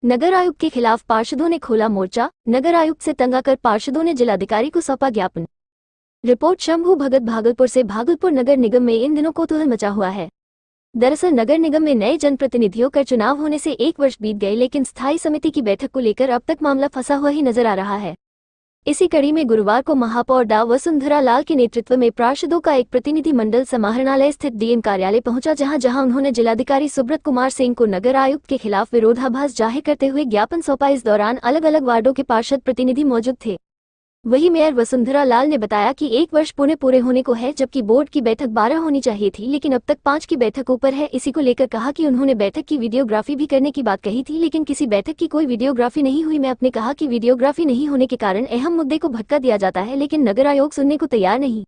नगर आयुक्त के खिलाफ पार्षदों ने खोला मोर्चा। नगर आयुक्त से तंग आकर पार्षदों ने जिलाधिकारी को सौंपा ज्ञापन। रिपोर्ट शंभू भगत भागलपुर से। भागलपुर नगर निगम में इन दिनों कौतूहल मचा हुआ है। दरअसल नगर निगम में नए जनप्रतिनिधियों का चुनाव होने से 1 वर्ष बीत गए, लेकिन स्थायी समिति की बैठक को लेकर अब तक मामला फंसा हुआ ही नजर आ रहा है। इसी कड़ी में गुरुवार को महापौर डॉ वसुंधरा लाल के नेतृत्व में पार्षदों का एक प्रतिनिधि मंडल समाहरणालय स्थित डीएम कार्यालय पहुंचा, जहां उन्होंने जिलाधिकारी सुब्रत कुमार सिंह को नगर आयुक्त के खिलाफ विरोधाभास जाहिर करते हुए ज्ञापन सौंपा। इस दौरान अलग अलग वार्डों के पार्षद प्रतिनिधि मौजूद थे। वहीं मेयर वसुंधरा लाल ने बताया कि 1 वर्ष पूरे होने को है, जबकि बोर्ड की बैठक 12 होनी चाहिए थी, लेकिन अब तक 5 की बैठक ऊपर है। इसी को लेकर कहा कि उन्होंने बैठक की वीडियोग्राफी भी करने की बात कही थी, लेकिन किसी बैठक की कोई वीडियोग्राफी नहीं हुई। मैं अपने कहा कि वीडियोग्राफी नहीं होने के कारण अहम मुद्दे को भटका दिया जाता है, लेकिन नगर आयोग सुनने को तैयार नहीं।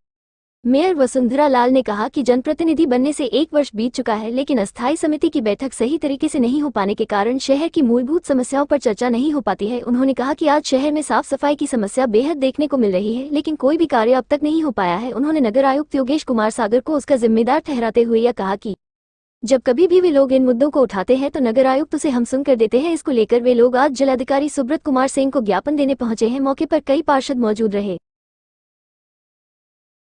मेयर वसुंधरा लाल ने कहा कि जनप्रतिनिधि बनने से 1 वर्ष बीत चुका है, लेकिन अस्थायी समिति की बैठक सही तरीके से नहीं हो पाने के कारण शहर की मूलभूत समस्याओं पर चर्चा नहीं हो पाती है। उन्होंने कहा कि आज शहर में साफ सफाई की समस्या बेहद देखने को मिल रही है, लेकिन कोई भी कार्य अब तक नहीं हो पाया है। उन्होंने नगर आयुक्त योगेश कुमार सागर को उसका जिम्मेदार ठहराते हुए यह कहा कि जब कभी भी वे लोग इन मुद्दों को उठाते हैं तो नगर आयुक्त उसे हम सुन कर देते हैं। इसको लेकर वे लोग आज जिलाधिकारी सुब्रत कुमार सिंह को ज्ञापन देने पहुंचे हैं। मौके पर कई पार्षद मौजूद रहे।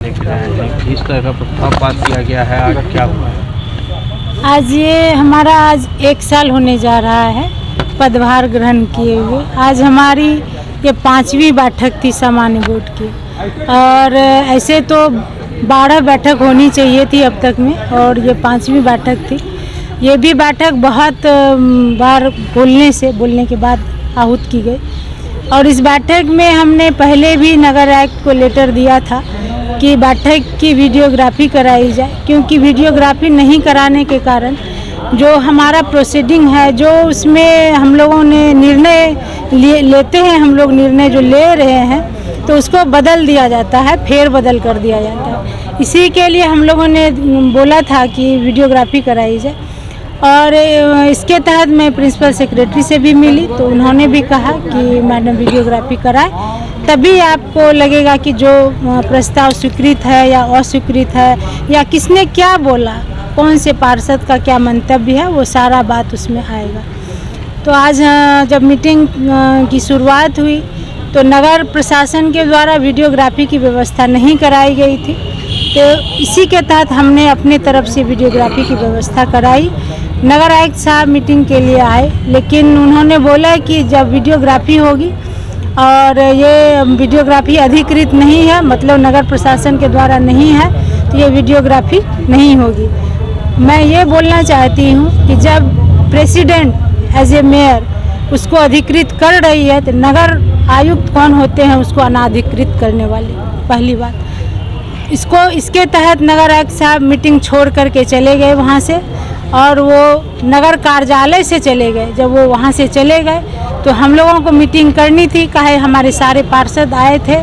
इस तरह का प्रस्ताव पास किया गया है, आज क्या हुआ है? आज ये हमारा 1 साल होने जा रहा है पदभार ग्रहण किए हुए। आज हमारी ये 5वीं बैठक थी सामान्य बोर्ड की, और ऐसे तो 12 बैठक होनी चाहिए थी अब तक में, और ये 5वीं बैठक थी। ये भी बैठक बहुत बार बोलने के बाद आहूत की गई, और इस बैठक में हमने पहले भी नगर आयुक्त को लेटर दिया था कि बैठक की वीडियोग्राफी कराई जाए, क्योंकि वीडियोग्राफी नहीं कराने के कारण जो हमारा प्रोसीडिंग है, जो उसमें हम लोगों ने निर्णय लेते हैं, हम लोग निर्णय जो ले रहे हैं तो उसको बदल दिया जाता है, फेर बदल कर दिया जाता है। इसी के लिए हम लोगों ने बोला था कि वीडियोग्राफी कराई जाए, और इसके तहत मैं प्रिंसिपल सेक्रेटरी से भी मिली तो उन्होंने भी कहा कि मैडम वीडियोग्राफी कराएं, तभी आपको लगेगा कि जो प्रस्ताव स्वीकृत है या अस्वीकृत है, या किसने क्या बोला, कौन से पार्षद का क्या मंतव्य है, वो सारा बात उसमें आएगा। तो आज जब मीटिंग की शुरुआत हुई तो नगर प्रशासन के द्वारा वीडियोग्राफी की व्यवस्था नहीं कराई गई थी, तो इसी के तहत हमने अपने तरफ से वीडियोग्राफी की व्यवस्था कराई। नगर आयुक्त साहब मीटिंग के लिए आए, लेकिन उन्होंने बोला कि जब वीडियोग्राफी होगी, और ये वीडियोग्राफी अधिकृत नहीं है, मतलब नगर प्रशासन के द्वारा नहीं है, तो ये वीडियोग्राफी नहीं होगी। मैं ये बोलना चाहती हूँ कि जब प्रेसिडेंट एज ए मेयर उसको अधिकृत कर रही है, तो नगर आयुक्त कौन होते हैं उसको अनाधिकृत करने वाले? पहली बात इसके तहत नगर आयुक्त साहब मीटिंग छोड़ करके चले गए वहाँ से, और वो नगर कार्यालय से चले गए। जब वो वहाँ से चले गए तो हम लोगों को मीटिंग करनी थी, काहे हमारे सारे पार्षद आए थे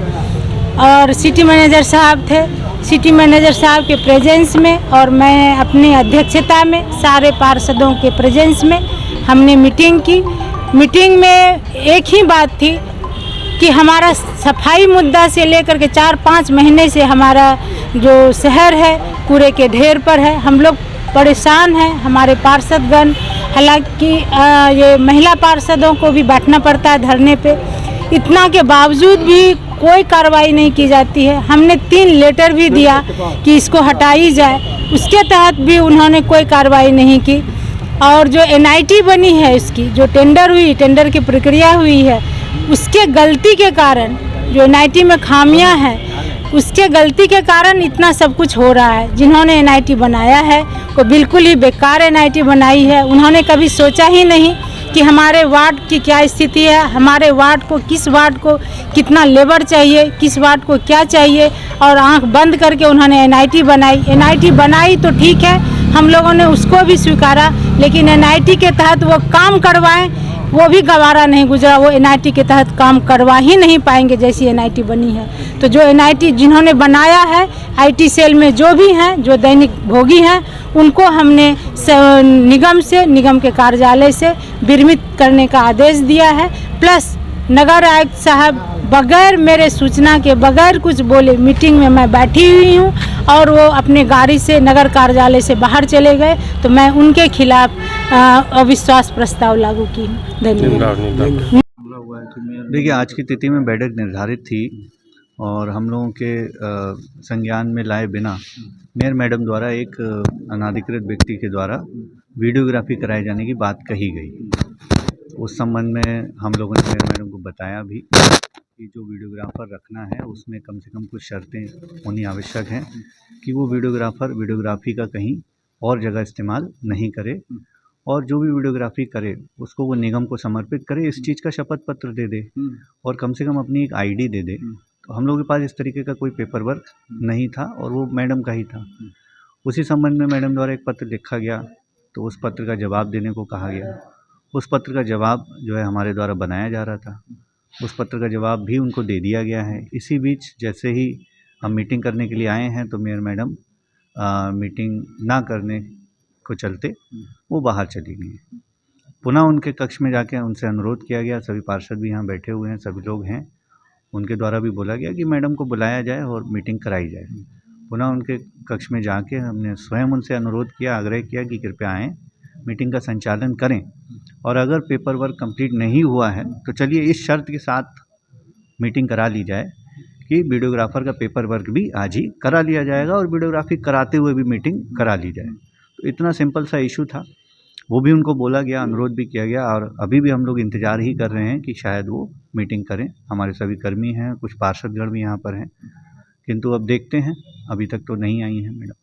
और सिटी मैनेजर साहब थे। सिटी मैनेजर साहब के प्रेजेंस में और मैं अपनी अध्यक्षता में सारे पार्षदों के प्रेजेंस में हमने मीटिंग की। मीटिंग में एक ही बात थी कि हमारा सफाई मुद्दा से लेकर के 4-5 महीने से हमारा जो शहर है कूड़े के ढेर पर है, हम लोग परेशान हैं। हमारे पार्षदगण, हालांकि ये महिला पार्षदों को भी बैठना पड़ता है धरने पे, इतना के बावजूद भी कोई कार्रवाई नहीं की जाती है। हमने 3 लेटर भी दिया कि इसको हटाई जाए, उसके तहत भी उन्होंने कोई कार्रवाई नहीं की। और जो एनआईटी बनी है, इसकी जो टेंडर की प्रक्रिया हुई है, उसके गलती के कारण, जो एनआईटी में खामियां हैं उसके गलती के कारण इतना सब कुछ हो रहा है। जिन्होंने एनआईटी बनाया है वो बिल्कुल ही बेकार एनआईटी बनाई है। उन्होंने कभी सोचा ही नहीं कि हमारे वार्ड की क्या स्थिति है, हमारे वार्ड को, किस वार्ड को कितना लेबर चाहिए, किस वार्ड को क्या चाहिए, और आंख बंद करके उन्होंने एनआईटी बनाई। एनआईटी बनाई तो ठीक है, हम लोगों ने उसको भी स्वीकारा, लेकिन एनआईटी के तहत वो काम करवाएं वो भी गवारा नहीं गुजरा। वो एनआईटी के तहत काम करवा ही नहीं पाएंगे जैसी एनआईटी बनी है। तो जो एनआईटी जिन्होंने बनाया है, आईटी सेल में जो भी हैं, जो दैनिक भोगी हैं, उनको हमने निगम के कार्यालय से विरमित करने का आदेश दिया है। प्लस नगर आयुक्त साहब बगैर मेरे सूचना के, बगैर कुछ बोले मीटिंग में मैं बैठी हुई हूँ और वो अपने गाड़ी से नगर कार्यालय से बाहर चले गए, तो मैं उनके खिलाफ अविश्वास प्रस्ताव लागू की हूँ। धन्यवाद। देखिए, आज की तिथि में बैठक निर्धारित थी और हम लोगों के संज्ञान में लाए बिना मेयर मैडम द्वारा एक अनाधिकृत व्यक्ति के द्वारा वीडियोग्राफी कराए जाने की बात कही गई। उस संबंध में हम लोगों ने मेयर मैडम को बताया भी कि जो वीडियोग्राफर रखना है उसमें कम से कम कुछ शर्तें होनी आवश्यक हैं कि वो वीडियोग्राफर वीडियोग्राफी का कहीं और जगह इस्तेमाल नहीं करे और जो भी वीडियोग्राफी करे उसको वो निगम को समर्पित करे, इस चीज़ का शपथ पत्र दे दे और कम से कम अपनी एक आईडी दे दे। तो हम लोगों के पास इस तरीके का कोई पेपर वर्क नहीं था और वो मैडम का ही था। उसी संबंध में मैडम द्वारा एक पत्र लिखा गया, तो उस पत्र का जवाब देने को कहा गया। उस पत्र का जवाब जो है हमारे द्वारा बनाया जा रहा था, उस पत्र का जवाब भी उनको दे दिया गया है। इसी बीच जैसे ही हम मीटिंग करने के लिए आए हैं तो मेयर मैडम मीटिंग ना करने को चलते वो बाहर चली गई। पुनः उनके कक्ष में जाके उनसे अनुरोध किया गया, सभी पार्षद भी यहाँ बैठे हुए हैं, सभी लोग हैं, उनके द्वारा भी बोला गया कि मैडम को बुलाया जाए और मीटिंग कराई जाए। पुनः उनके कक्ष में जाके हमने स्वयं उनसे अनुरोध किया, आग्रह किया कि कृपया आएँ, मीटिंग का संचालन करें और अगर पेपर वर्क कंप्लीट नहीं हुआ है तो चलिए इस शर्त के साथ मीटिंग करा ली जाए कि वीडियोग्राफर का पेपर वर्क भी आज ही करा लिया जाएगा और वीडियोग्राफी कराते हुए भी मीटिंग करा ली जाए। तो इतना सिंपल सा इशू था, वो भी उनको बोला गया, अनुरोध भी किया गया और अभी भी हम लोग इंतज़ार ही कर रहे हैं कि शायद वो मीटिंग करें। हमारे सभी कर्मी हैं, कुछ पार्षदगण भी यहाँ पर हैं, किंतु अब देखते हैं, अभी तक तो नहीं आई हैं मैडम।